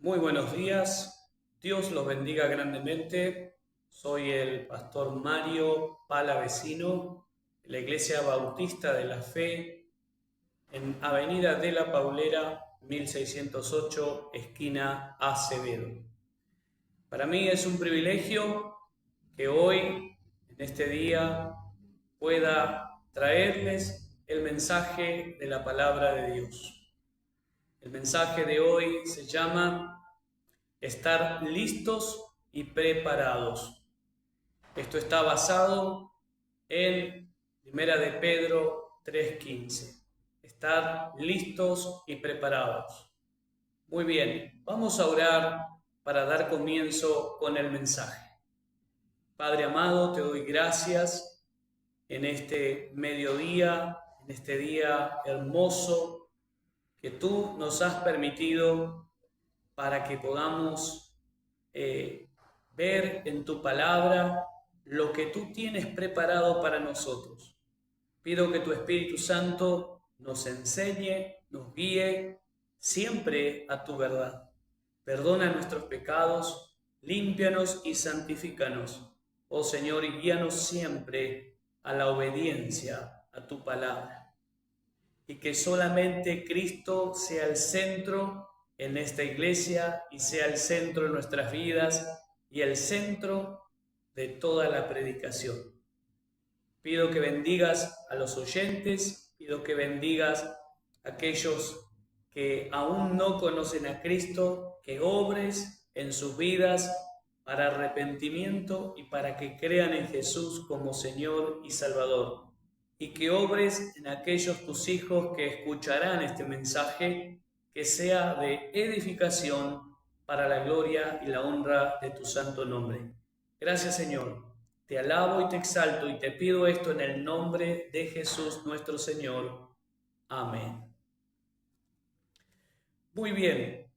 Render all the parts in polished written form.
Muy buenos días, Dios los bendiga grandemente. Soy el pastor Mario Palavecino, de la Iglesia Bautista de la Fe, en Avenida de la Paulera, 1608, esquina Acevedo. Para mí es un privilegio que hoy, en este día, pueda traerles el mensaje de la palabra de Dios. El mensaje de hoy se llama estar listos y preparados. Esto está basado en Primera de Pedro 3:15. Estar listos y preparados. Muy bien, vamos a orar para dar comienzo con el mensaje. Padre amado, te doy gracias en este mediodía, en este día hermoso que tú nos has permitido para que podamos ver en tu palabra lo que tú tienes preparado para nosotros. Pido que tu Espíritu Santo nos enseñe, nos guíe siempre a tu verdad. Perdona nuestros pecados, límpianos y santifícanos. Oh Señor, y guíanos siempre a la obediencia a tu palabra. Y que solamente Cristo sea el centro en esta iglesia y sea el centro de nuestras vidas y el centro de toda la predicación. Pido que bendigas a los oyentes, pido que bendigas a aquellos que aún no conocen a Cristo, que obres en sus vidas para arrepentimiento y para que crean en Jesús como Señor y Salvador. Y que obres en aquellos tus hijos que escucharán este mensaje, que sea de edificación para la gloria y la honra de tu santo nombre. Gracias, Señor. Te alabo y te exalto y te pido esto en el nombre de Jesús nuestro Señor. Amén. Muy bien.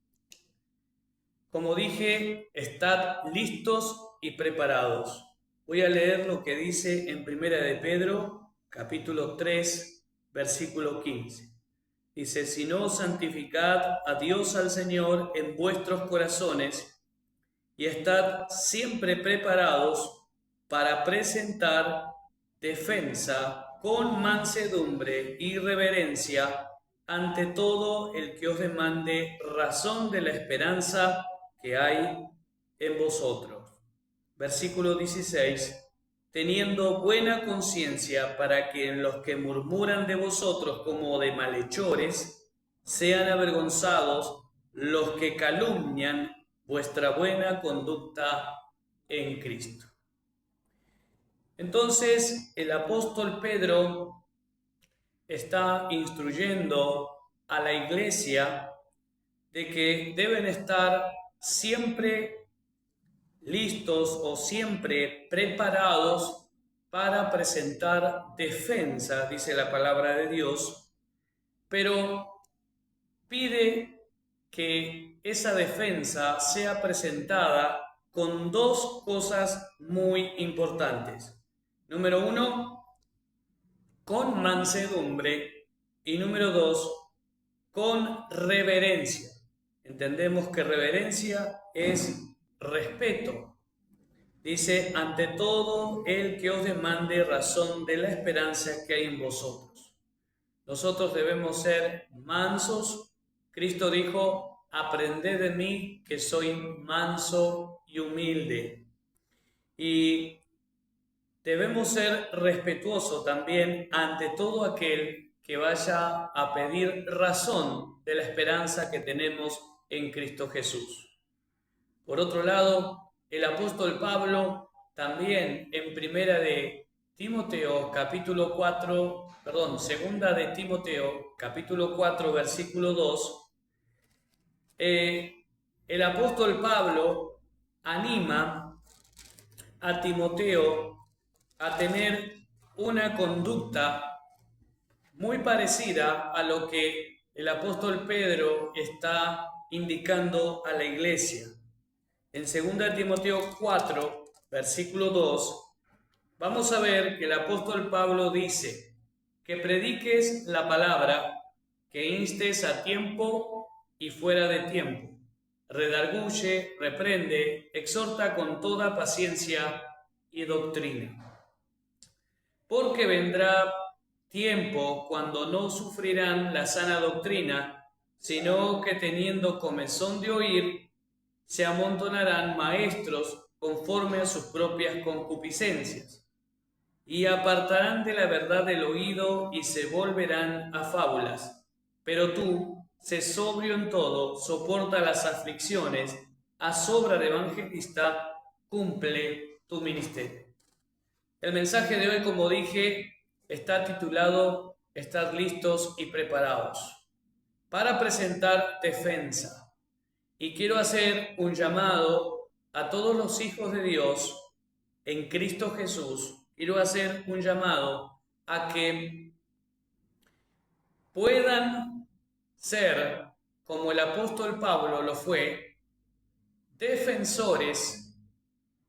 Como dije, estad listos y preparados. Voy a leer lo que dice en Primera de Pedro, capítulo 3, versículo 15. Dice, si no, santificad a Dios al Señor en vuestros corazones y estad siempre preparados para presentar defensa con mansedumbre y reverencia ante todo el que os demande razón de la esperanza que hay en vosotros. Versículo 16. Teniendo buena conciencia para que en los que murmuran de vosotros como de malhechores sean avergonzados los que calumnian vuestra buena conducta en Cristo. Entonces el apóstol Pedro está instruyendo a la iglesia de que deben estar siempre listos o siempre preparados para presentar defensa, dice la palabra de Dios, pero pide que esa defensa sea presentada con dos cosas muy importantes. Número uno, con mansedumbre, y número dos, con reverencia. Entendemos que reverencia es respeto. Dice, ante todo el que os demande razón de la esperanza que hay en vosotros. Nosotros debemos ser mansos. Cristo dijo, aprended de mí que soy manso y humilde. Y debemos ser respetuosos también ante todo aquel que vaya a pedir razón de la esperanza que tenemos en Cristo Jesús. Por otro lado, el apóstol Pablo también en segunda de Timoteo capítulo 4, versículo 2, el apóstol Pablo anima a Timoteo a tener una conducta muy parecida a lo que el apóstol Pedro está indicando a la iglesia. En 2 Timoteo 4, versículo 2, vamos a ver que el apóstol Pablo dice que prediques la palabra, que instes a tiempo y fuera de tiempo, redarguye, reprende, exhorta con toda paciencia y doctrina. Porque vendrá tiempo cuando no sufrirán la sana doctrina, sino que teniendo comezón de oír, se amontonarán maestros conforme a sus propias concupiscencias, y apartarán de la verdad el oído y se volverán a fábulas. Pero tú, sé sobrio en todo, soporta las aflicciones, a sobra de evangelista, cumple tu ministerio. El mensaje de hoy, como dije, está titulado Estad listos y preparados para presentar defensa. Y quiero hacer un llamado a todos los hijos de Dios en Cristo Jesús. Quiero hacer un llamado a que puedan ser, como el apóstol Pablo lo fue, defensores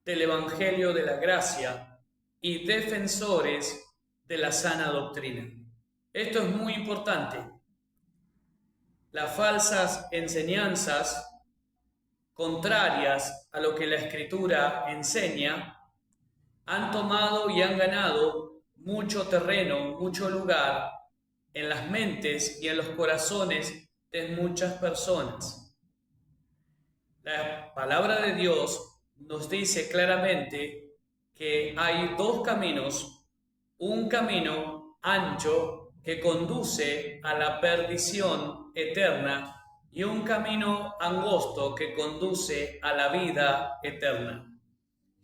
del Evangelio de la Gracia y defensores de la sana doctrina. Esto es muy importante. Las falsas enseñanzas contrarias a lo que la Escritura enseña han tomado y han ganado mucho terreno, mucho lugar en las mentes y en los corazones de muchas personas. La palabra de Dios nos dice claramente que hay dos caminos, un camino ancho que conduce a la perdición eterna y un camino angosto que conduce a la vida eterna.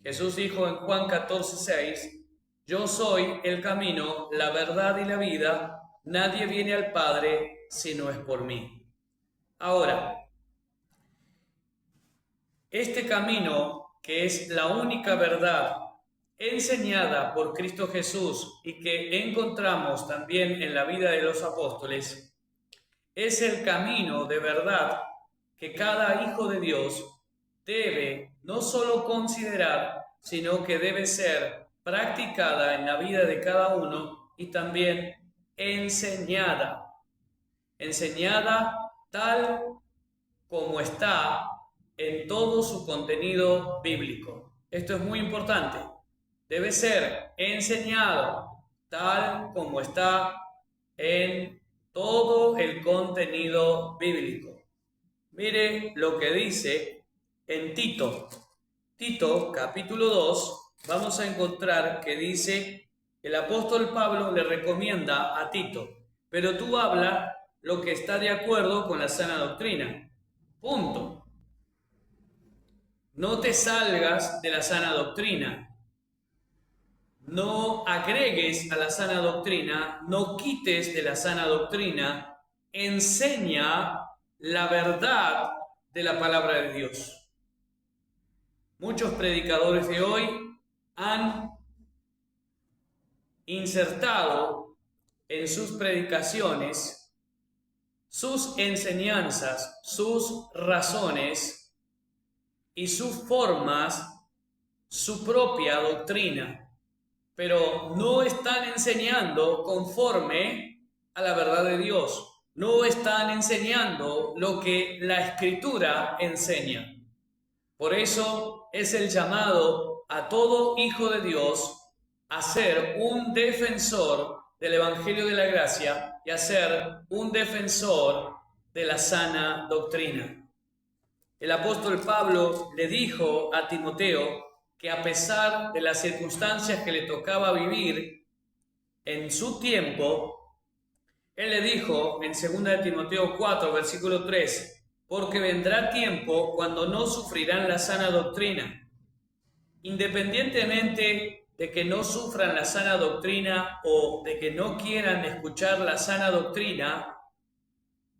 Jesús dijo en Juan 14:6, yo soy el camino, la verdad y la vida, nadie viene al Padre si no es por mí. Ahora, este camino, que es la única verdad enseñada por Cristo Jesús y que encontramos también en la vida de los apóstoles, es el camino de verdad que cada hijo de Dios debe no solo considerar, sino que debe ser practicada en la vida de cada uno y también enseñada. Enseñada tal como está en todo su contenido bíblico. Esto es muy importante. Debe ser enseñado tal como está en todo el contenido bíblico. Mire lo que dice en Tito. Tito, capítulo 2, vamos a encontrar que dice, el apóstol Pablo le recomienda a Tito, pero tú habla lo que está de acuerdo con la sana doctrina. Punto. No te salgas de la sana doctrina. No agregues a la sana doctrina, no quites de la sana doctrina, enseña la verdad de la palabra de Dios. Muchos predicadores de hoy han insertado en sus predicaciones sus enseñanzas, sus razones y sus formas, su propia doctrina, pero no están enseñando conforme a la verdad de Dios, no están enseñando lo que la Escritura enseña. Por eso es el llamado a todo hijo de Dios a ser un defensor del Evangelio de la Gracia y a ser un defensor de la sana doctrina. El apóstol Pablo le dijo a Timoteo que a pesar de las circunstancias que le tocaba vivir en su tiempo, él le dijo en 2 Timoteo 4, versículo 3, porque vendrá tiempo cuando no sufrirán la sana doctrina. Independientemente de que no sufran la sana doctrina o de que no quieran escuchar la sana doctrina,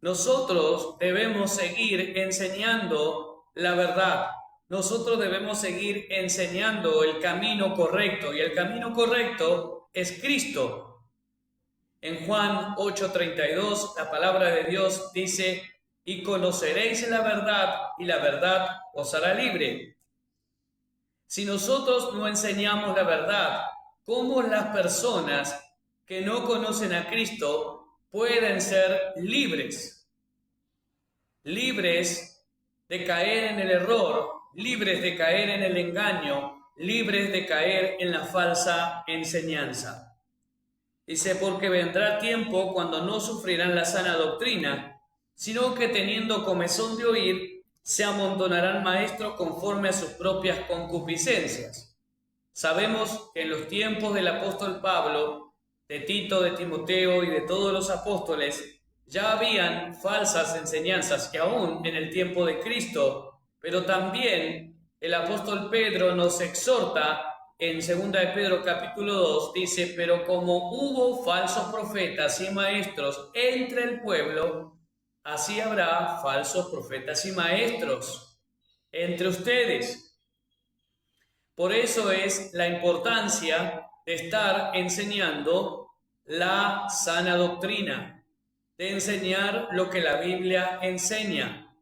nosotros debemos seguir enseñando la verdad. Nosotros debemos seguir enseñando el camino correcto, y el camino correcto es Cristo. En Juan 8:32, la palabra de Dios dice, y conoceréis la verdad, y la verdad os hará libre. Si nosotros no enseñamos la verdad, ¿cómo las personas que no conocen a Cristo pueden ser libres? Libres de caer en el error, libres de caer en el engaño, libres de caer en la falsa enseñanza. Dice, porque vendrá tiempo cuando no sufrirán la sana doctrina, sino que teniendo comezón de oír, se amontonarán maestros conforme a sus propias concupiscencias. Sabemos que en los tiempos del apóstol Pablo, de Tito, de Timoteo y de todos los apóstoles, ya habían falsas enseñanzas, que aún en el tiempo de Cristo, pero también el apóstol Pedro nos exhorta en 2 de Pedro capítulo 2, dice, pero como hubo falsos profetas y maestros entre el pueblo, así habrá falsos profetas y maestros entre ustedes. Por eso es la importancia de estar enseñando la sana doctrina, de enseñar lo que la Biblia enseña.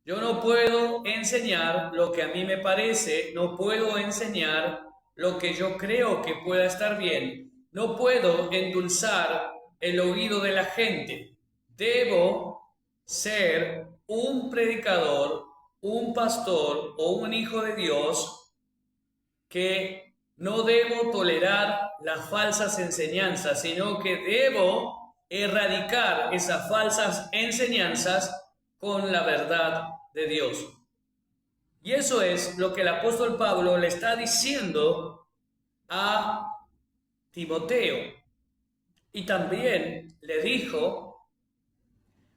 Yo no puedo enseñar lo que a mí me parece, no puedo enseñar lo que yo creo que pueda estar bien, no puedo endulzar el oído de la gente. Debo ser un predicador, un pastor o un hijo de Dios que no debo tolerar las falsas enseñanzas, sino que debo erradicar esas falsas enseñanzas con la verdad de Dios. Y eso es lo que el apóstol Pablo le está diciendo a Timoteo. Y también le dijo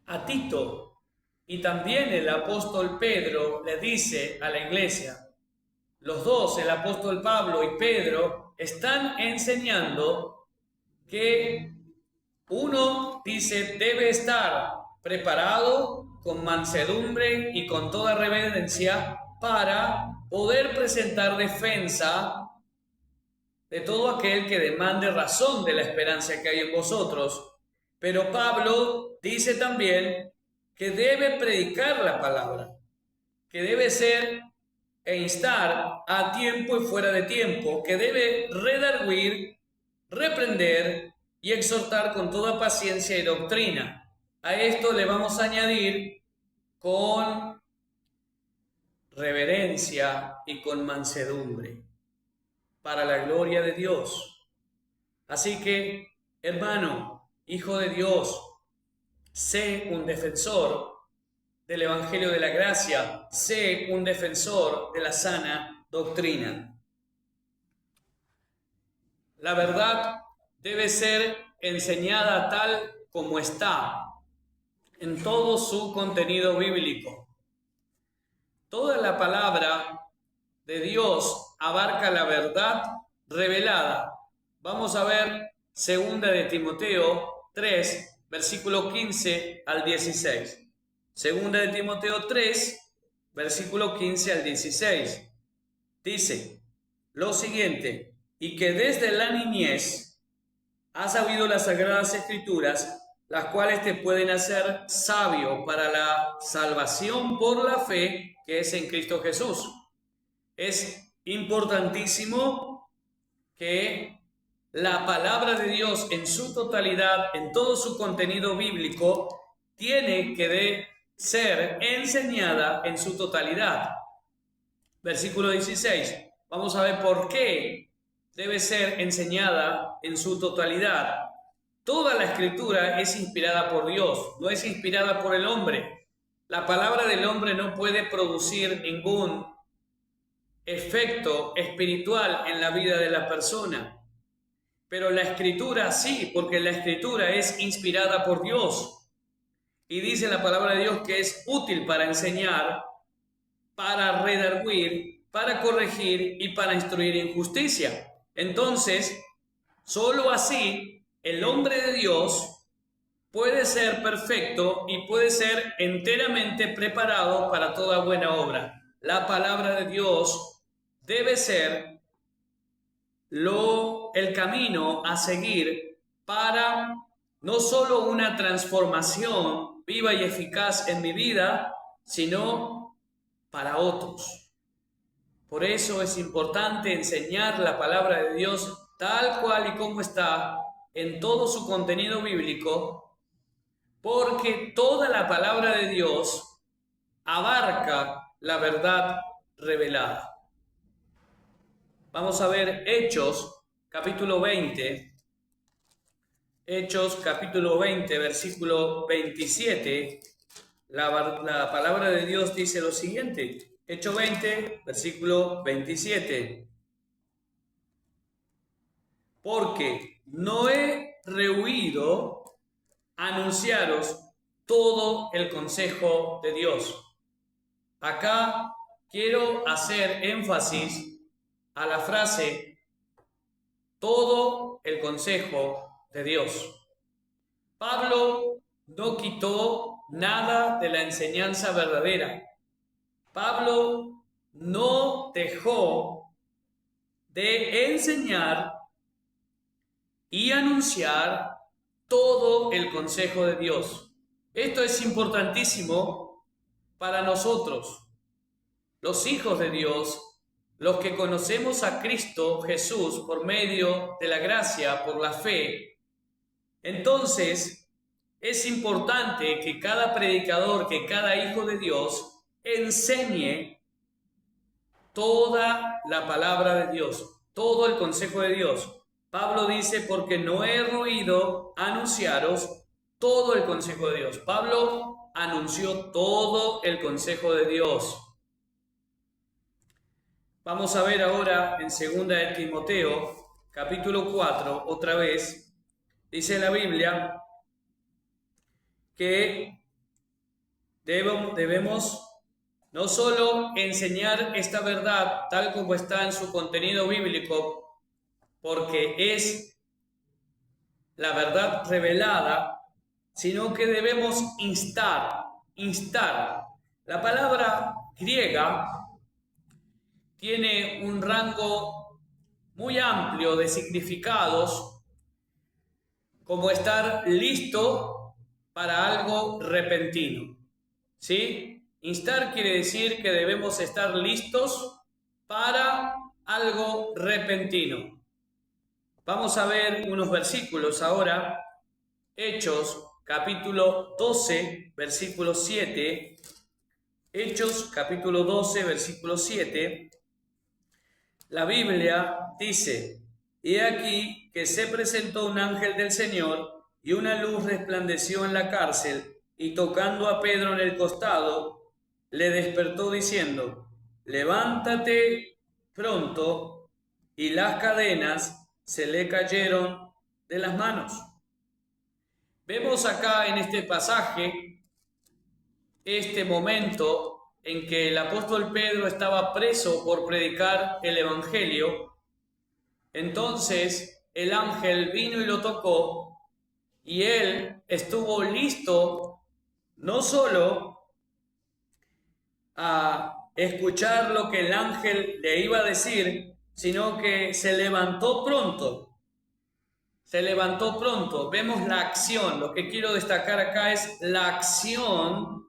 a Tito. Y también el apóstol Pedro le dice a la iglesia. Los dos, el apóstol Pablo y Pedro, están enseñando que uno dice debe estar preparado con mansedumbre y con toda reverencia para poder presentar defensa de todo aquel que demande razón de la esperanza que hay en vosotros. Pero Pablo dice también que debe predicar la palabra, que debe ser e instar a tiempo y fuera de tiempo, que debe redarguir, reprender y exhortar con toda paciencia y doctrina. A esto le vamos a añadir con reverencia y con mansedumbre, para la gloria de Dios. Así que, hermano, hijo de Dios, sé un defensor del Evangelio de la Gracia, sé un defensor de la sana doctrina. La verdad debe ser enseñada tal como está, en todo su contenido bíblico. Toda la palabra de Dios abarca la verdad revelada. Vamos a ver 2 de Timoteo 3, versículo 15 al 16. 2 de Timoteo 3, versículo 15 al 16. Dice lo siguiente: y que desde la niñez has sabido las sagradas escrituras, las cuales te pueden hacer sabio para la salvación por la fe que es en Cristo Jesús. Es importantísimo que la palabra de Dios en su totalidad, en todo su contenido bíblico, tiene que ser enseñada en su totalidad. Versículo 16. Vamos a ver por qué debe ser enseñada en su totalidad. Toda la escritura es inspirada por Dios, no es inspirada por el hombre. La palabra del hombre no puede producir ningún efecto espiritual en la vida de la persona. Pero la escritura sí, porque la escritura es inspirada por Dios. Y dice la palabra de Dios que es útil para enseñar, para redarguir, para corregir y para instruir en justicia. Entonces, solo así el hombre de Dios puede ser perfecto y puede ser enteramente preparado para toda buena obra. La palabra de Dios debe ser el camino a seguir para no solo una transformación viva y eficaz en mi vida, sino para otros. Por eso es importante enseñar la palabra de Dios tal cual y como está en todo su contenido bíblico, porque toda la palabra de Dios abarca la verdad revelada. Vamos a ver Hechos, capítulo 20. Hechos, capítulo 20, versículo 27. La palabra de Dios dice lo siguiente. Hechos 20, versículo 27. Porque no he rehuido anunciaros todo el consejo de Dios. Acá quiero hacer énfasis a la frase todo el consejo de Dios. Pablo no quitó nada de la enseñanza verdadera. Pablo no dejó de enseñar y anunciar todo el consejo de Dios. Esto es importantísimo para nosotros, los hijos de Dios, los que conocemos a Cristo Jesús por medio de la gracia, por la fe. Entonces, es importante que cada predicador, que cada hijo de Dios enseñe toda la palabra de Dios, todo el consejo de Dios. Pablo dice, porque no he oído anunciaros todo el consejo de Dios. Pablo anunció todo el consejo de Dios. Vamos a ver ahora en 2 de Timoteo, capítulo 4, otra vez, dice la Biblia que debemos no solo enseñar esta verdad tal como está en su contenido bíblico, porque es la verdad revelada, sino que debemos instar. La palabra griega tiene un rango muy amplio de significados, como estar listo para algo repentino. ¿Sí? Instar quiere decir que debemos estar listos para algo repentino. Vamos a ver unos versículos ahora. Hechos, capítulo 12, versículo 7. Hechos, capítulo 12, versículo 7. La Biblia dice, he aquí que se presentó un ángel del Señor y una luz resplandeció en la cárcel, y tocando a Pedro en el costado, le despertó diciendo, levántate pronto, y las cadenas se le cayeron de las manos. Vemos acá en este pasaje este momento en que el apóstol Pedro estaba preso por predicar el evangelio. Entonces el ángel vino y lo tocó, y él estuvo listo no solo a escuchar lo que el ángel le iba a decir, sino que se levantó pronto. Vemos la acción. Lo que quiero destacar acá es la acción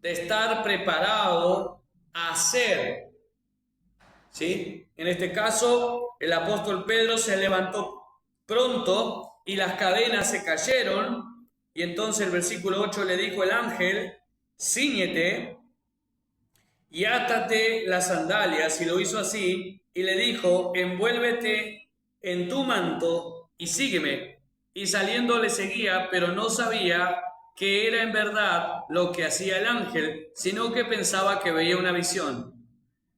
de estar preparado a hacer. ¿Sí? En este caso, el apóstol Pedro se levantó pronto y las cadenas se cayeron, y entonces el versículo 8 le dijo el ángel, cíñete y átate las sandalias, y lo hizo así, y le dijo, envuélvete en tu manto y sígueme. Y saliendo le seguía, pero no sabía que era en verdad lo que hacía el ángel, sino que pensaba que veía una visión.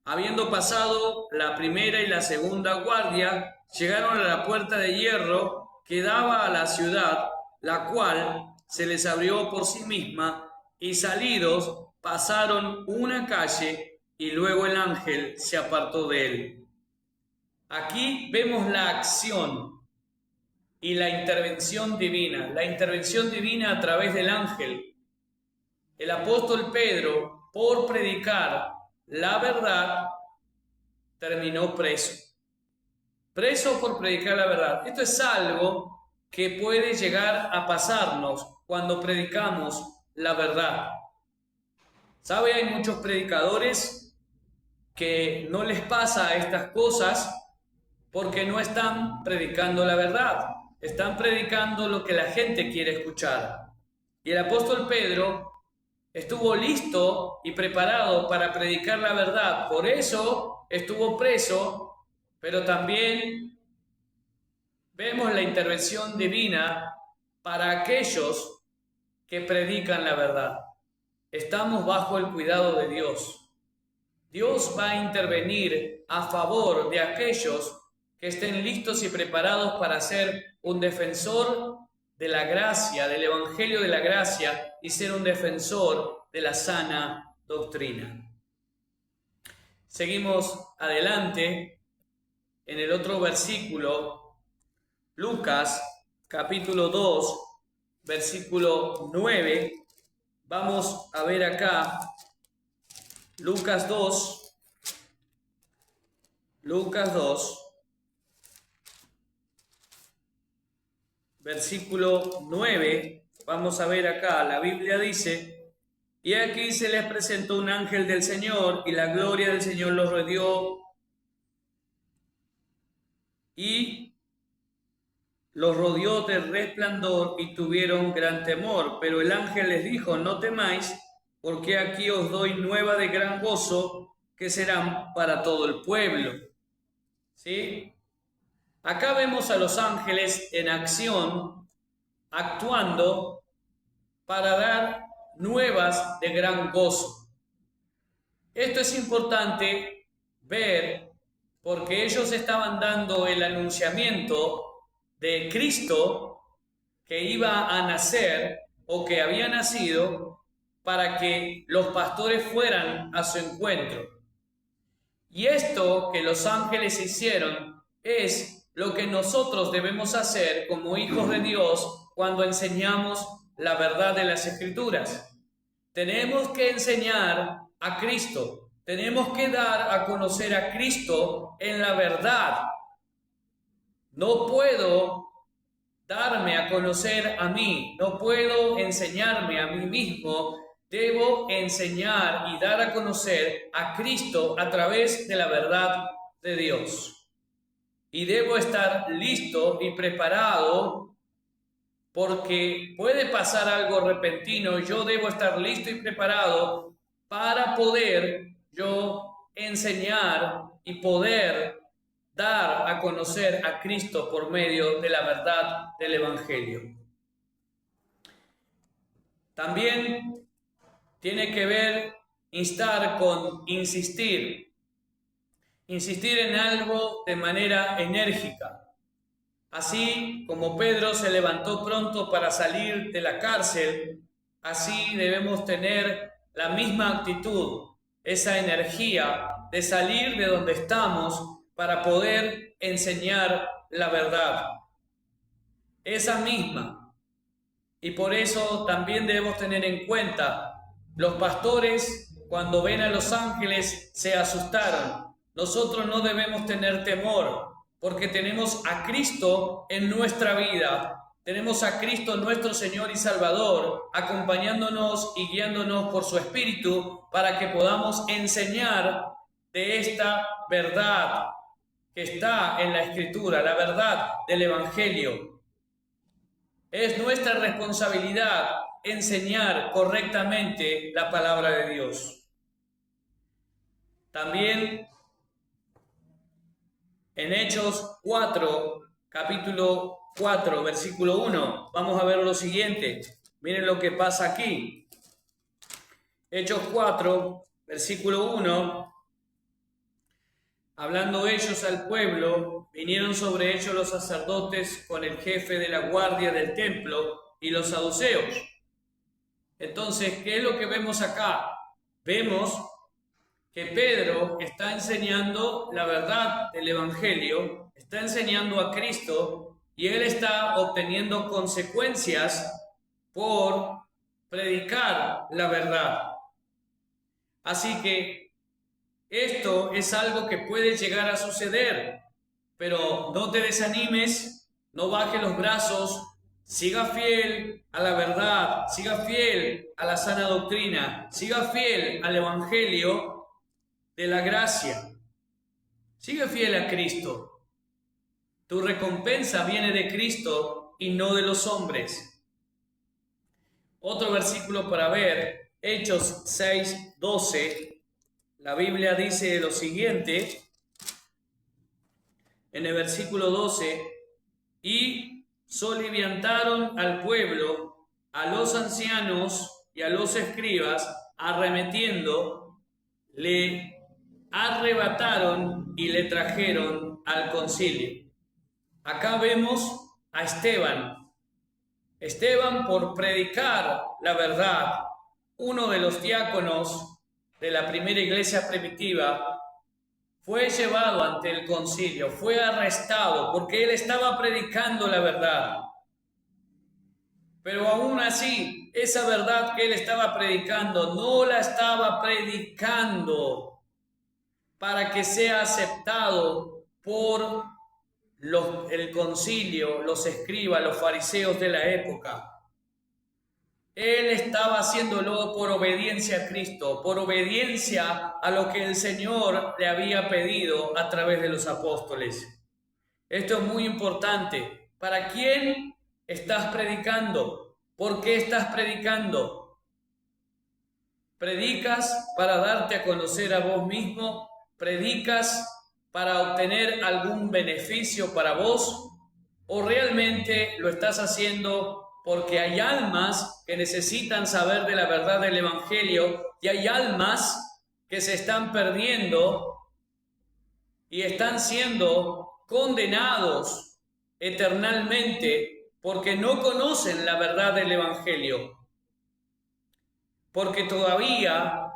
Habiendo pasado la primera y la segunda guardia, llegaron a la puerta de hierro que daba a la ciudad, la cual se les abrió por sí misma, y salidos pasaron una calle, y luego el ángel se apartó de él. Aquí vemos la acción y la intervención divina a través del ángel. El apóstol Pedro, por predicar la verdad, terminó preso por predicar la verdad. Esto es algo que puede llegar a pasarnos cuando predicamos la verdad. ¿Sabe? Hay muchos predicadores que no les pasa estas cosas porque no están predicando la verdad. Están predicando lo que la gente quiere escuchar. Y el apóstol Pedro estuvo listo y preparado para predicar la verdad. Por eso estuvo preso, pero también vemos la intervención divina para aquellos que predican la verdad. Estamos bajo el cuidado de Dios. Dios va a intervenir a favor de aquellos que estén listos y preparados para ser un defensor de la gracia, del Evangelio de la gracia, y ser un defensor de la sana doctrina. Seguimos adelante en el otro versículo, Lucas capítulo 2, versículo 9. Vamos a ver acá Lucas 2, versículo 9, vamos a ver acá, la Biblia dice: y aquí se les presentó un ángel del Señor, y la gloria del Señor los rodeó, y los rodeó de resplandor, y tuvieron gran temor. Pero el ángel les dijo: no temáis, porque aquí os doy nueva de gran gozo, que serán para todo el pueblo. ¿Sí? Acá vemos a los ángeles en acción, actuando para dar nuevas de gran gozo. Esto es importante ver porque ellos estaban dando el anunciamiento de Cristo que iba a nacer o que había nacido para que los pastores fueran a su encuentro. Y esto que los ángeles hicieron es lo que nosotros debemos hacer como hijos de Dios cuando enseñamos la verdad de las Escrituras. Tenemos que enseñar a Cristo, tenemos que dar a conocer a Cristo en la verdad. No puedo darme a conocer a mí, no puedo enseñarme a mí mismo, debo enseñar y dar a conocer a Cristo a través de la verdad de Dios. Y debo estar listo y preparado porque puede pasar algo repentino. Yo debo estar listo y preparado para poder yo enseñar y poder dar a conocer a Cristo por medio de la verdad del Evangelio. También tiene que ver instar con insistir. Insistir en algo de manera enérgica. Así como Pedro se levantó pronto para salir de la cárcel, así debemos tener la misma actitud, esa energía de salir de donde estamos para poder enseñar la verdad. Esa misma. Y por eso también debemos tener en cuenta, los pastores cuando ven a los ángeles se asustaron. Nosotros no debemos tener temor, porque tenemos a Cristo en nuestra vida. Tenemos a Cristo nuestro Señor y Salvador, acompañándonos y guiándonos por su Espíritu para que podamos enseñar de esta verdad que está en la Escritura, la verdad del Evangelio. Es nuestra responsabilidad enseñar correctamente la palabra de Dios. También en Hechos 4, capítulo 4, versículo 1, vamos a ver lo siguiente. Miren lo que pasa aquí. Hechos 4, versículo 1. Hablando ellos al pueblo, vinieron sobre ellos los sacerdotes con el jefe de la guardia del templo y los saduceos. Entonces, ¿qué es lo que vemos acá? Vemos que Pedro está enseñando la verdad del Evangelio, está enseñando a Cristo y él está obteniendo consecuencias por predicar la verdad. Así que esto es algo que puede llegar a suceder, pero no te desanimes, no bajes los brazos, siga fiel a la verdad, siga fiel a la sana doctrina, siga fiel al Evangelio de la gracia. Sigue fiel a Cristo. Tu recompensa viene de Cristo y no de los hombres. Otro versículo para ver Hechos 6:12, la Biblia dice lo siguiente, en el versículo 12, y soliviantaron al pueblo, a los ancianos y a los escribas, arremetiendo, le arrebataron y le trajeron al concilio. Acá vemos a Esteban. Esteban, por predicar la verdad, uno de los diáconos de la primera iglesia primitiva, fue llevado ante el concilio, fue arrestado porque él estaba predicando la verdad. Pero aún así, esa verdad que él estaba predicando, no la estaba predicando para que sea aceptado por el concilio, los escribas, los fariseos de la época. Él estaba haciéndolo por obediencia a Cristo, por obediencia a lo que el Señor le había pedido a través de los apóstoles. Esto es muy importante. ¿Para quién estás predicando? ¿Por qué estás predicando? ¿Predicas para darte a conocer a vos mismo? ¿Predicas para obtener algún beneficio para vos? ¿O realmente lo estás haciendo porque hay almas que necesitan saber de la verdad del Evangelio y hay almas que se están perdiendo y están siendo condenados eternamente porque no conocen la verdad del Evangelio? Porque todavía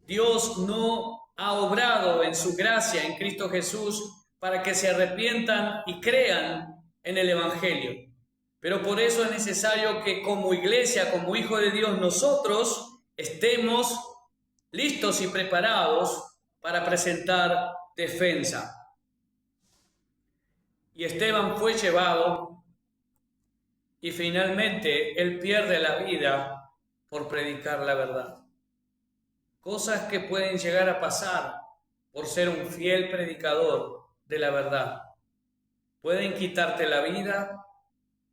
Dios no ha obrado en su gracia en Cristo Jesús para que se arrepientan y crean en el Evangelio. Pero por eso es necesario que como iglesia, como hijo de Dios, nosotros estemos listos y preparados para presentar defensa. Y Esteban fue llevado y finalmente él pierde la vida por predicar la verdad. Cosas que pueden llegar a pasar por ser un fiel predicador de la verdad. Pueden quitarte la vida,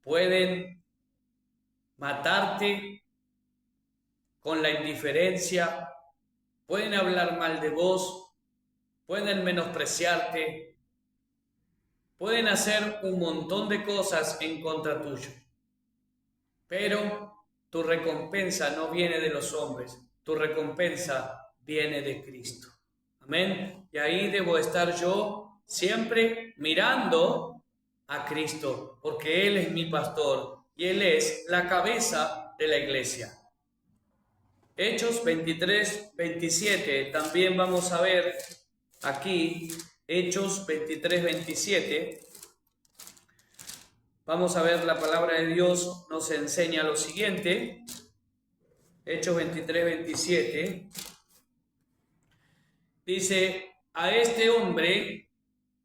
pueden matarte con la indiferencia, pueden hablar mal de vos, pueden menospreciarte, pueden hacer un montón de cosas en contra tuyo. Pero tu recompensa no viene de los hombres, tu recompensa viene de Cristo. Amén. Y ahí debo estar yo siempre mirando a Cristo, porque Él es mi pastor y Él es la cabeza de la iglesia. Hechos 23-27, también vamos a ver aquí, Hechos 23-27. Vamos a ver, la palabra de Dios nos enseña lo siguiente. Hechos 23-27. Dice, a este hombre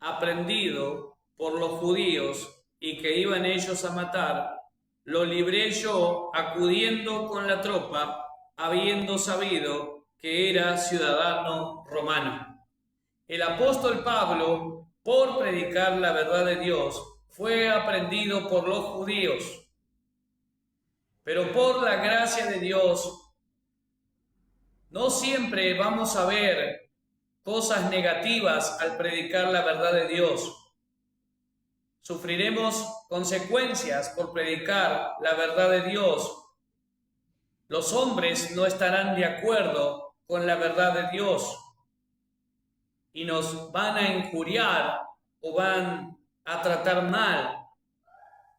aprendido por los judíos y que iban ellos a matar, lo libré yo acudiendo con la tropa, habiendo sabido que era ciudadano romano. El apóstol Pablo, por predicar la verdad de Dios, fue aprendido por los judíos, pero por la gracia de Dios, no siempre vamos a ver cosas negativas al predicar la verdad de Dios. Sufriremos consecuencias por predicar la verdad de Dios. Los hombres no estarán de acuerdo con la verdad de Dios y nos van a injuriar o van a tratar mal,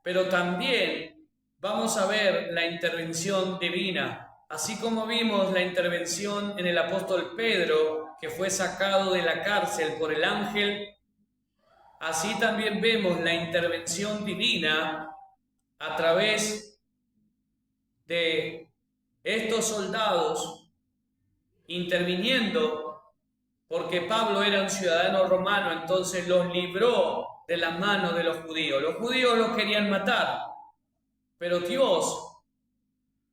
pero también vamos a ver la intervención divina, así como vimos la intervención en el apóstol Pedro, que fue sacado de la cárcel por el ángel, así también vemos la intervención divina a través de estos soldados interviniendo, porque Pablo era un ciudadano romano, entonces los libró de la mano de los judíos. Los judíos los querían matar, pero Dios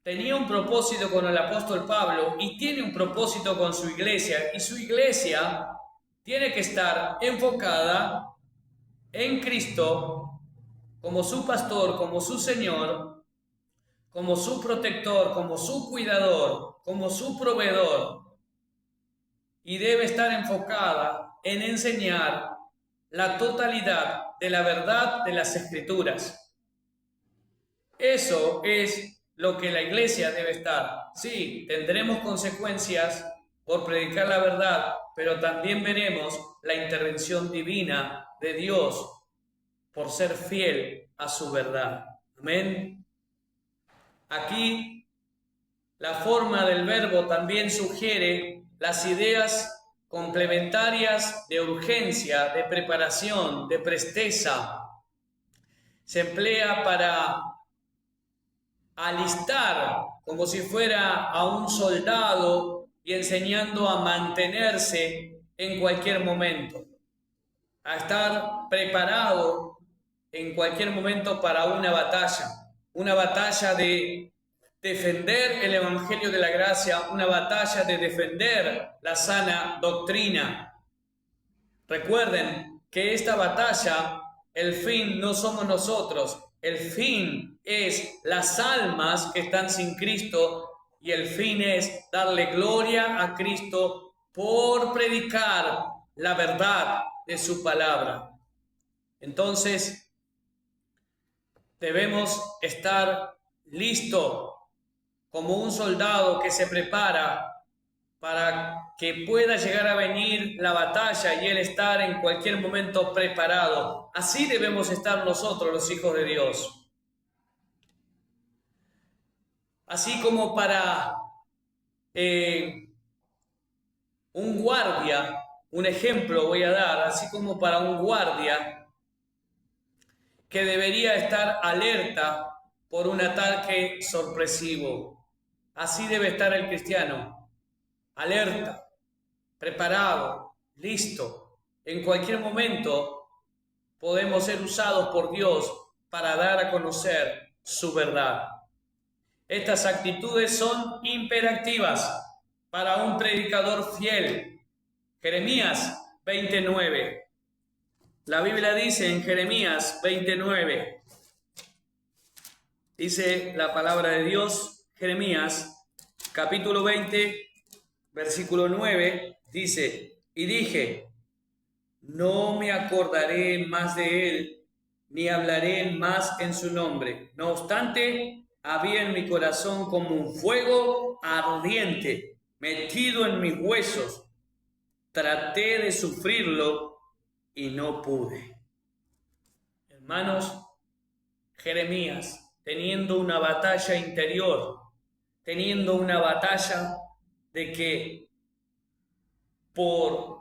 tenía un propósito con el apóstol Pablo y tiene un propósito con su iglesia, y su iglesia tiene que estar enfocada en Cristo como su pastor, como su Señor, como su protector, como su cuidador, como su proveedor y debe estar enfocada en enseñar la totalidad de la verdad de las Escrituras. Eso es lo que la iglesia debe estar. Sí, tendremos consecuencias por predicar la verdad, pero también veremos la intervención divina de Dios por ser fiel a su verdad. Amén. Aquí la forma del verbo también sugiere las ideas complementarias de urgencia, de preparación, de presteza. Se emplea para alistar como si fuera a un soldado y enseñando a mantenerse en cualquier momento, a estar preparado en cualquier momento para una batalla de defender el Evangelio de la Gracia, una batalla de defender la sana doctrina. Recuerden que esta batalla, el fin no somos nosotros, el fin es las almas que están sin Cristo y el fin es darle gloria a Cristo por predicar la verdad de su palabra. Entonces, debemos estar listos como un soldado que se prepara para que pueda llegar a venir la batalla y él estar en cualquier momento preparado. Así debemos estar nosotros, los hijos de Dios. Así como para un guardia, un ejemplo voy a dar, así como para un guardia que debería estar alerta por un ataque sorpresivo. Así debe estar el cristiano, alerta, preparado, listo. En cualquier momento podemos ser usados por Dios para dar a conocer su verdad. Estas actitudes son imperativas para un predicador fiel. Jeremías 29. La Biblia dice en Jeremías 29, dice la palabra de Dios, Jeremías capítulo 20, versículo 9, dice, y dije, no me acordaré más de él, ni hablaré más en su nombre. No obstante, había en mi corazón como un fuego ardiente, metido en mis huesos. Traté de sufrirlo y no pude. Hermanos, Jeremías, teniendo una batalla interior, teniendo una batalla de que por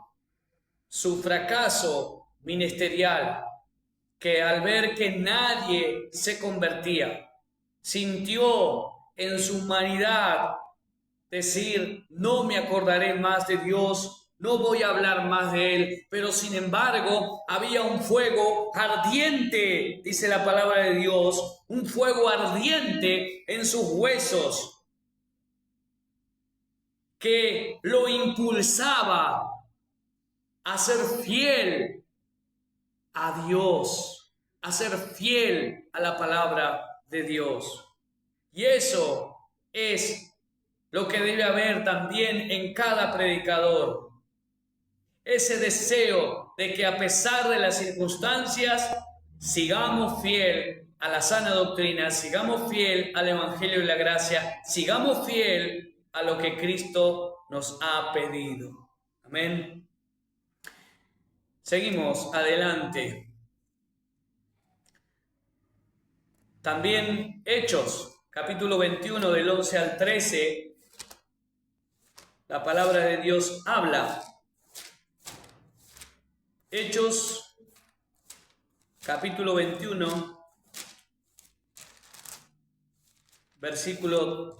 su fracaso ministerial, que al ver que nadie se convertía, sintió en su humanidad decir, no me acordaré más de Dios, no voy a hablar más de Él, pero sin embargo había un fuego ardiente, dice la palabra de Dios, un fuego ardiente en sus huesos que lo impulsaba a ser fiel a Dios, a ser fiel a la palabra de Dios. Y eso es lo que debe haber también en cada predicador. Ese deseo de que a pesar de las circunstancias sigamos fiel a la sana doctrina, sigamos fiel al Evangelio y la gracia, sigamos fiel a lo que Cristo nos ha pedido. Amén. Seguimos adelante. También Hechos, capítulo 21, del 11 al 13, la palabra de Dios habla. Hechos, capítulo 21, versículo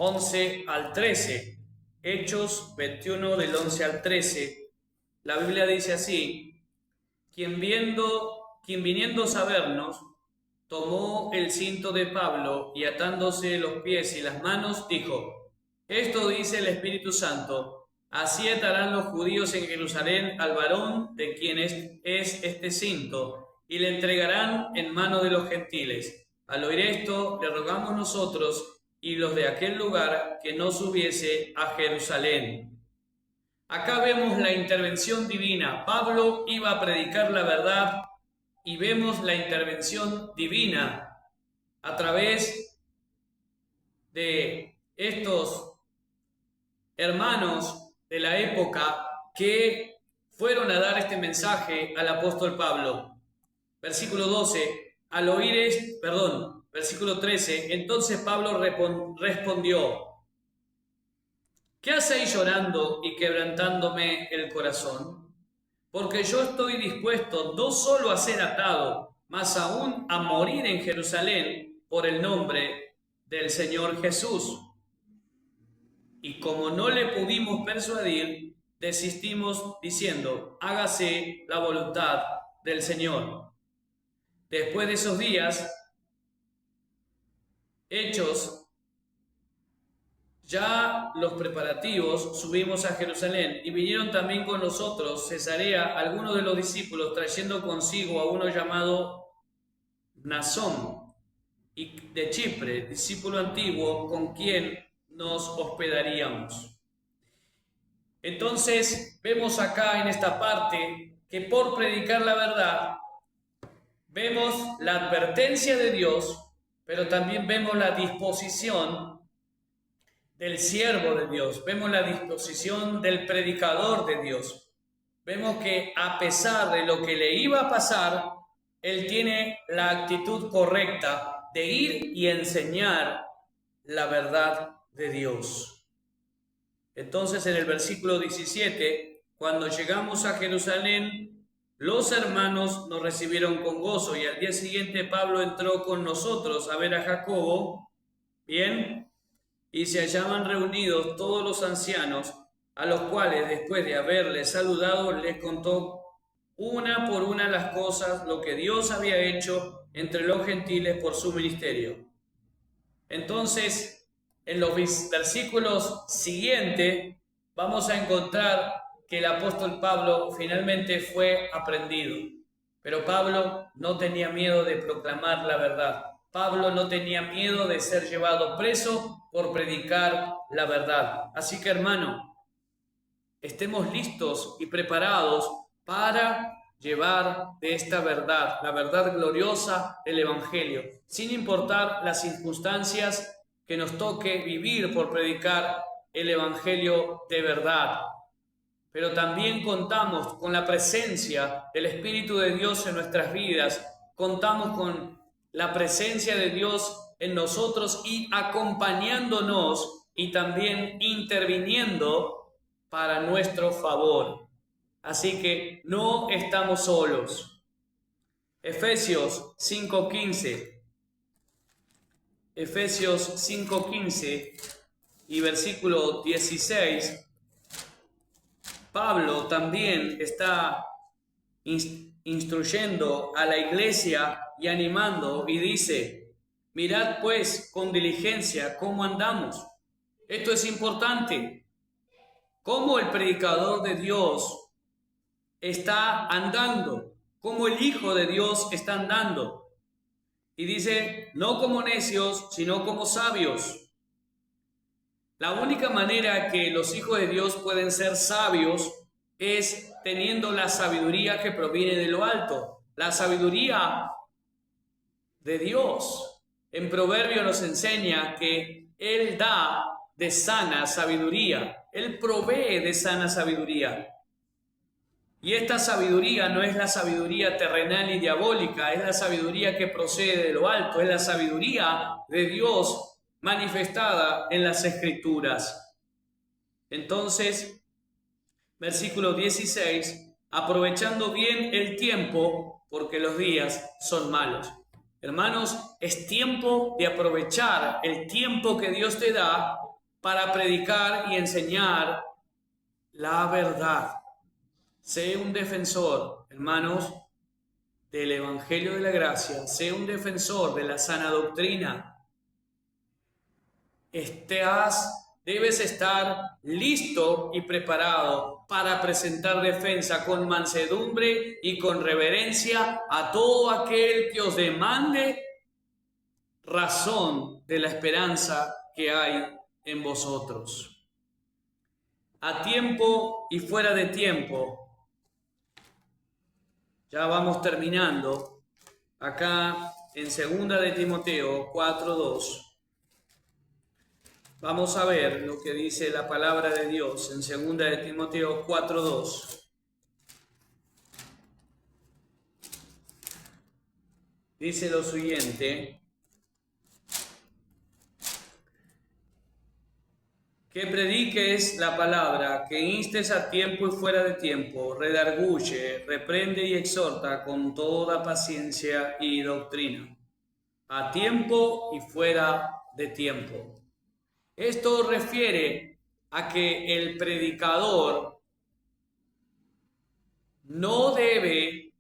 11 al 13. Hechos 21, del 11 al 13. La Biblia dice así, quien viniendo a vernos, tomó el cinto de Pablo y atándose los pies y las manos, dijo, esto dice el Espíritu Santo, así atarán los judíos en Jerusalén al varón de quien es este cinto, y le entregarán en mano de los gentiles. Al oír esto, le rogamos nosotros y los de aquel lugar que no subiese a Jerusalén. Acá vemos la intervención divina. Pablo iba a predicar la verdad y vemos la intervención divina a través de estos hermanos de la época que fueron a dar este mensaje al apóstol Pablo. Versículo 12, versículo 13, entonces Pablo respondió: ¿qué hacéis llorando y quebrantándome el corazón? Porque yo estoy dispuesto no solo a ser atado, mas aún a morir en Jerusalén por el nombre del Señor Jesús. Y como no le pudimos persuadir, desistimos diciendo: hágase la voluntad del Señor. Después de esos días, hechos ya los preparativos, subimos a Jerusalén, y vinieron también con nosotros Cesarea algunos de los discípulos, trayendo consigo a uno llamado Mnasón y de Chipre, discípulo antiguo, con quien nos hospedaríamos. Entonces vemos acá en esta parte que por predicar la verdad vemos la advertencia de Dios, pero también vemos la disposición del siervo de Dios, vemos la disposición del predicador de Dios. Vemos que a pesar de lo que le iba a pasar, él tiene la actitud correcta de ir y enseñar la verdad de Dios. Entonces en el versículo 17, cuando llegamos a Jerusalén, los hermanos nos recibieron con gozo, y al día siguiente Pablo entró con nosotros a ver a Jacobo, bien, y se hallaban reunidos todos los ancianos, a los cuales después de haberles saludado les contó una por una las cosas, lo que Dios había hecho entre los gentiles por su ministerio. Entonces, en los versículos siguientes vamos a encontrar que el apóstol Pablo finalmente fue aprendido. Pero Pablo no tenía miedo de proclamar la verdad. Pablo no tenía miedo de ser llevado preso por predicar la verdad. Así que, hermano, estemos listos y preparados para llevar de esta verdad, la verdad gloriosa del Evangelio, sin importar las circunstancias que nos toque vivir por predicar el Evangelio de verdad. Pero también contamos con la presencia del Espíritu de Dios en nuestras vidas, contamos con la presencia de Dios en nosotros y acompañándonos y también interviniendo para nuestro favor. Así que no estamos solos. Efesios 5:15. Efesios 5:15 y versículo 16. Pablo también está instruyendo a la iglesia y animando, y dice: mirad pues con diligencia cómo andamos. Esto es importante. Cómo el predicador de Dios está andando, cómo el Hijo de Dios está andando. Y dice: no como necios, sino como sabios. La única manera que los hijos de Dios pueden ser sabios es teniendo la sabiduría que proviene de lo alto, la sabiduría de Dios. En Proverbio nos enseña que Él da de sana sabiduría, Él provee de sana sabiduría. Y esta sabiduría no es la sabiduría terrenal y diabólica, es la sabiduría que procede de lo alto, es la sabiduría de Dios manifestada en las Escrituras. Entonces, versículo 16, aprovechando bien el tiempo, porque los días son malos. Hermanos, es tiempo de aprovechar el tiempo que Dios te da para predicar y enseñar la verdad. Sé un defensor, hermanos, del Evangelio de la Gracia. Sé un defensor de la sana doctrina. Debes estar listo y preparado para presentar defensa con mansedumbre y con reverencia a todo aquel que os demande razón de la esperanza que hay en vosotros. A tiempo y fuera de tiempo. Ya vamos terminando. Acá en 2 de Timoteo 4:2. Vamos a ver lo que dice la palabra de Dios en 2 de Timoteo 4:2. Dice lo siguiente: que prediques la palabra, que instes a tiempo y fuera de tiempo, redarguye, reprende y exhorta con toda paciencia y doctrina, a tiempo y fuera de tiempo. Esto refiere a que el predicador no debe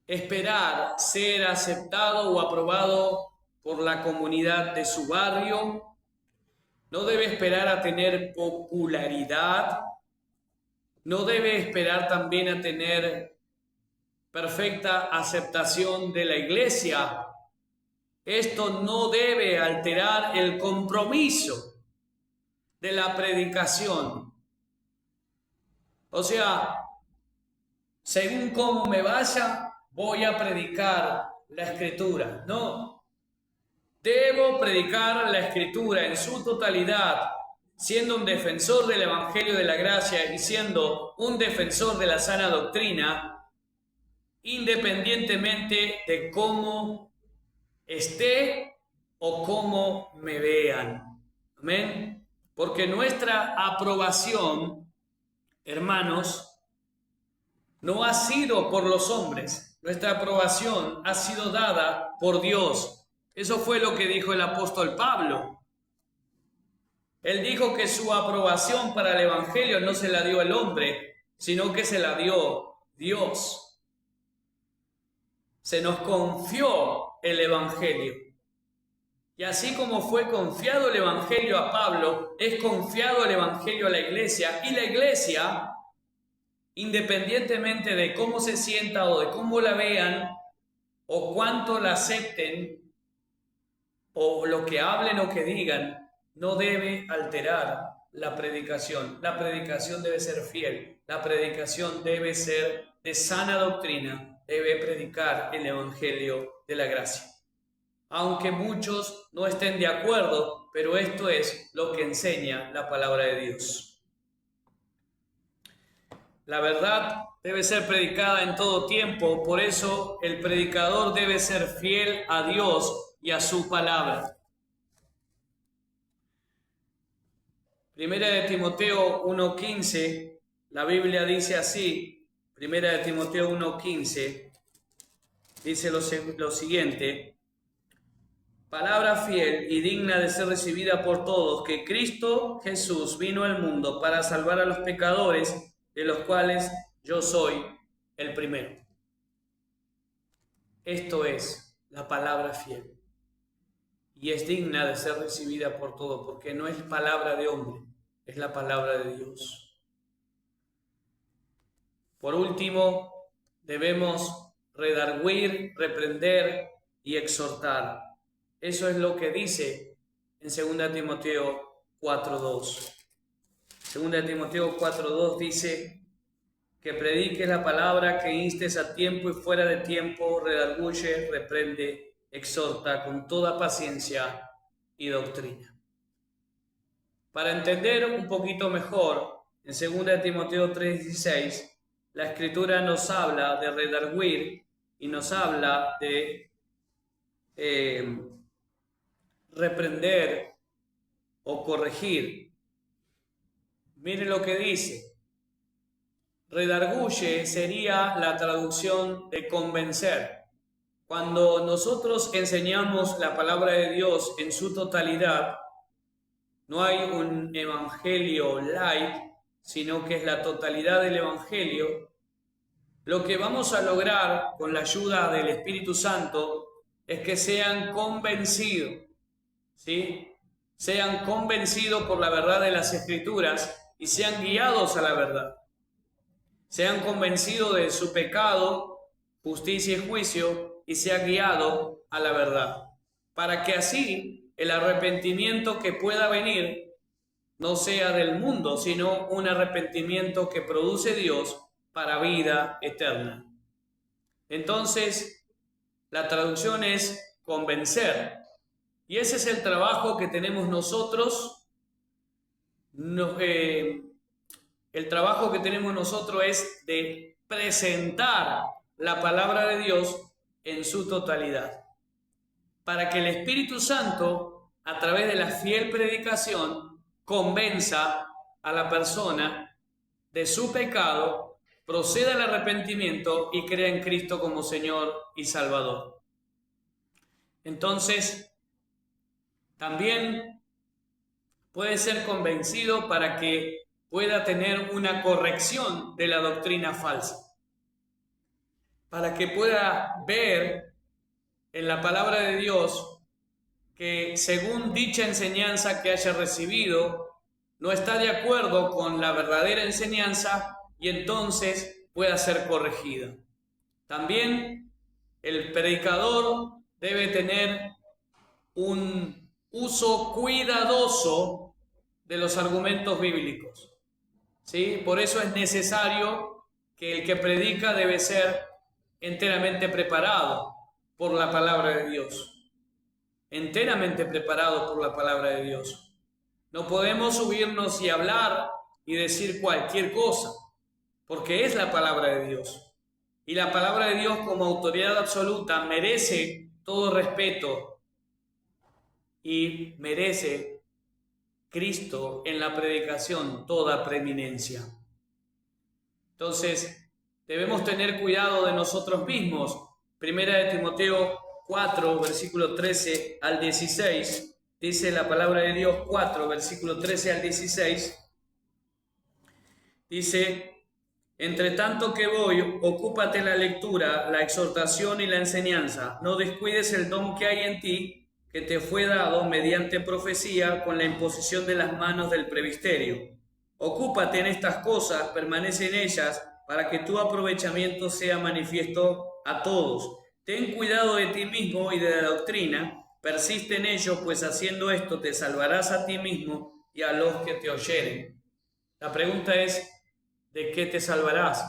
esperar ser aceptado o aprobado por la comunidad de su barrio, no debe esperar a tener popularidad, no debe esperar también a tener perfecta aceptación de la iglesia. Esto no debe alterar el compromiso de la predicación. O sea, según cómo me vaya, voy a predicar la Escritura. No. Debo predicar la Escritura en su totalidad, siendo un defensor del Evangelio de la Gracia y siendo un defensor de la sana doctrina, independientemente de cómo esté o cómo me vean. Amén. Porque nuestra aprobación, hermanos, no ha sido por los hombres. Nuestra aprobación ha sido dada por Dios. Eso fue lo que dijo el apóstol Pablo. Él dijo que su aprobación para el Evangelio no se la dio el hombre, sino que se la dio Dios. Se nos confió el Evangelio. Y así como fue confiado el Evangelio a Pablo, es confiado el Evangelio a la iglesia. Y la iglesia, independientemente de cómo se sienta o de cómo la vean, o cuánto la acepten, o lo que hablen o que digan, no debe alterar la predicación. La predicación debe ser fiel, la predicación debe ser de sana doctrina, debe predicar el Evangelio de la gracia. Aunque muchos no estén de acuerdo, pero esto es lo que enseña la palabra de Dios. La verdad debe ser predicada en todo tiempo, por eso el predicador debe ser fiel a Dios y a su palabra. Primera de Timoteo 1:15, la Biblia dice así, Primera de Timoteo 1:15, dice lo siguiente: palabra fiel y digna de ser recibida por todos, que Cristo Jesús vino al mundo para salvar a los pecadores, de los cuales yo soy el primero. Esto es la palabra fiel. Y es digna de ser recibida por todos, porque no es palabra de hombre, es la palabra de Dios. Por último, debemos redarguir, reprender y exhortar. Eso es lo que dice en 2 Timoteo 4:2. 2 Timoteo 4:2 dice que prediques la palabra, que instes a tiempo y fuera de tiempo, redarguye, reprende, exhorta con toda paciencia y doctrina. Para entender un poquito mejor, en 2 Timoteo 3:16, la Escritura nos habla de redarguir y nos habla de reprender o corregir. Mire lo que dice. Redarguye sería la traducción de convencer. Cuando nosotros enseñamos la palabra de Dios en su totalidad, no hay un evangelio light, sino que es la totalidad del evangelio. Lo que vamos a lograr con la ayuda del Espíritu Santo es que sean convencidos, ¿sí? Sean convencidos por la verdad de las Escrituras y sean guiados a la verdad. Sean convencidos de su pecado, justicia y juicio y sea guiado a la verdad, para que así el arrepentimiento que pueda venir no sea del mundo, sino un arrepentimiento que produce Dios para vida eterna. Entonces, la traducción es convencer. Y ese es el trabajo que tenemos nosotros. El trabajo que tenemos nosotros es de presentar la palabra de Dios en su totalidad, para que el Espíritu Santo, a través de la fiel predicación, convenza a la persona de su pecado, proceda al arrepentimiento y crea en Cristo como Señor y Salvador. Entonces, también puede ser convencido para que pueda tener una corrección de la doctrina falsa, para que pueda ver en la palabra de Dios que según dicha enseñanza que haya recibido, no está de acuerdo con la verdadera enseñanza y entonces pueda ser corregida. También el predicador debe tener un uso cuidadoso de los argumentos bíblicos, ¿sí? Por eso es necesario que el que predica debe ser enteramente preparado por la palabra de Dios, enteramente preparado por la palabra de Dios. No podemos subirnos y hablar y decir cualquier cosa, porque es la palabra de Dios. Y la palabra de Dios como autoridad absoluta merece todo respeto y merece Cristo en la predicación toda preeminencia. Entonces, debemos tener cuidado de nosotros mismos. Primera de Timoteo 4, versículo 13 al 16, dice la palabra de Dios 4, versículo 13 al 16, dice: entre tanto que voy, ocúpate la lectura, la exhortación y la enseñanza. No descuides el don que hay en ti, que te fue dado mediante profecía con la imposición de las manos del presbiterio. Ocúpate en estas cosas, permanece en ellas, para que tu aprovechamiento sea manifiesto a todos. Ten cuidado de ti mismo y de la doctrina, persiste en ello, pues haciendo esto te salvarás a ti mismo y a los que te oyeren. La pregunta es: ¿de qué te salvarás?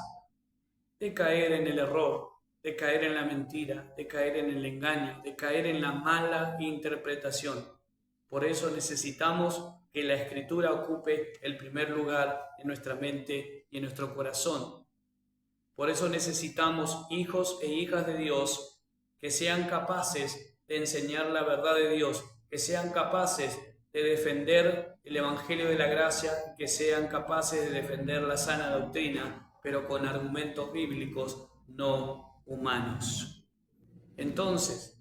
De caer en el error, de caer en la mentira, de caer en el engaño, de caer en la mala interpretación. Por eso necesitamos que la Escritura ocupe el primer lugar en nuestra mente y en nuestro corazón. Por eso necesitamos hijos e hijas de Dios que sean capaces de enseñar la verdad de Dios, que sean capaces de defender el Evangelio de la Gracia, que sean capaces de defender la sana doctrina, pero con argumentos bíblicos, no humanos. Entonces,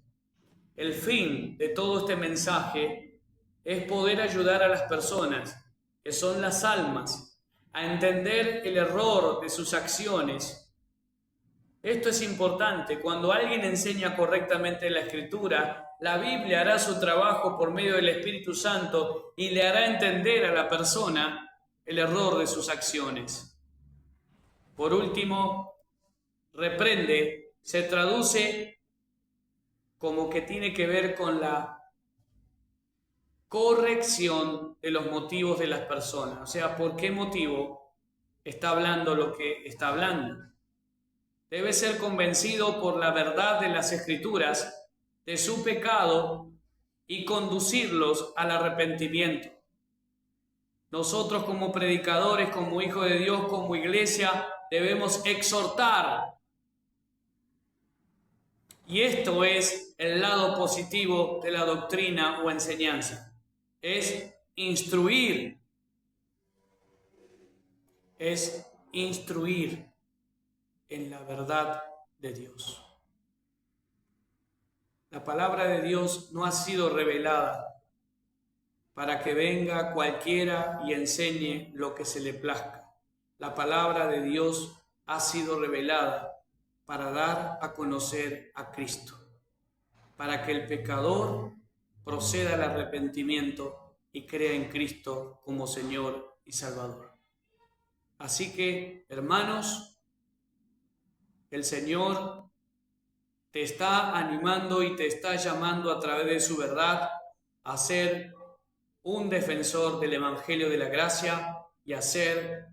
el fin de todo este mensaje es poder ayudar a las personas, que son las almas, a entender el error de sus acciones. Esto es importante. Cuando alguien enseña correctamente la Escritura, la Biblia hará su trabajo por medio del Espíritu Santo y le hará entender a la persona el error de sus acciones. Por último, reprende se traduce como que tiene que ver con la corrección de los motivos de las personas. O sea, ¿por qué motivo está hablando lo que está hablando? Debe ser convencido por la verdad de las Escrituras de su pecado y conducirlos al arrepentimiento. Nosotros como predicadores, como hijos de Dios, como iglesia, debemos exhortar. Y esto es el lado positivo de la doctrina o enseñanza. Es instruir. Es instruir en la verdad de Dios. La palabra de Dios no ha sido revelada para que venga cualquiera y enseñe lo que se le plazca. La palabra de Dios ha sido revelada para dar a conocer a Cristo, para que el pecador proceda al arrepentimiento y crea en Cristo como Señor y Salvador. Así que, hermanos, el Señor te está animando y te está llamando a través de su verdad a ser un defensor del Evangelio de la Gracia y a ser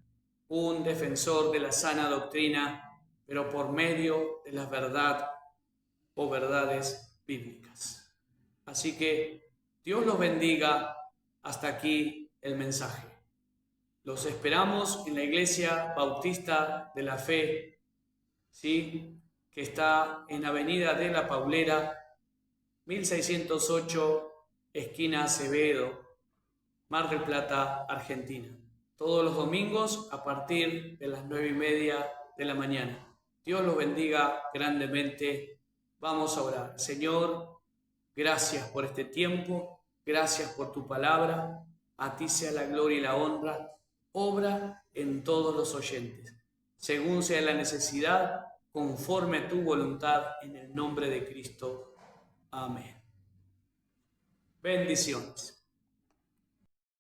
un defensor de la sana doctrina, pero por medio de la verdad o verdades bíblicas. Así que Dios los bendiga. Hasta aquí el mensaje. Los esperamos en la Iglesia Bautista de la Fe, ¿sí?, que está en Avenida de la Paulera, 1608, esquina Acevedo, Mar del Plata, Argentina. Todos los domingos a partir de las 9:30 de la mañana. Dios los bendiga grandemente. Vamos a orar. Señor, gracias por este tiempo, gracias por tu palabra. A ti sea la gloria y la honra. Obra en todos los oyentes, según sea la necesidad, conforme a tu voluntad, en el nombre de Cristo. Amén. Bendiciones.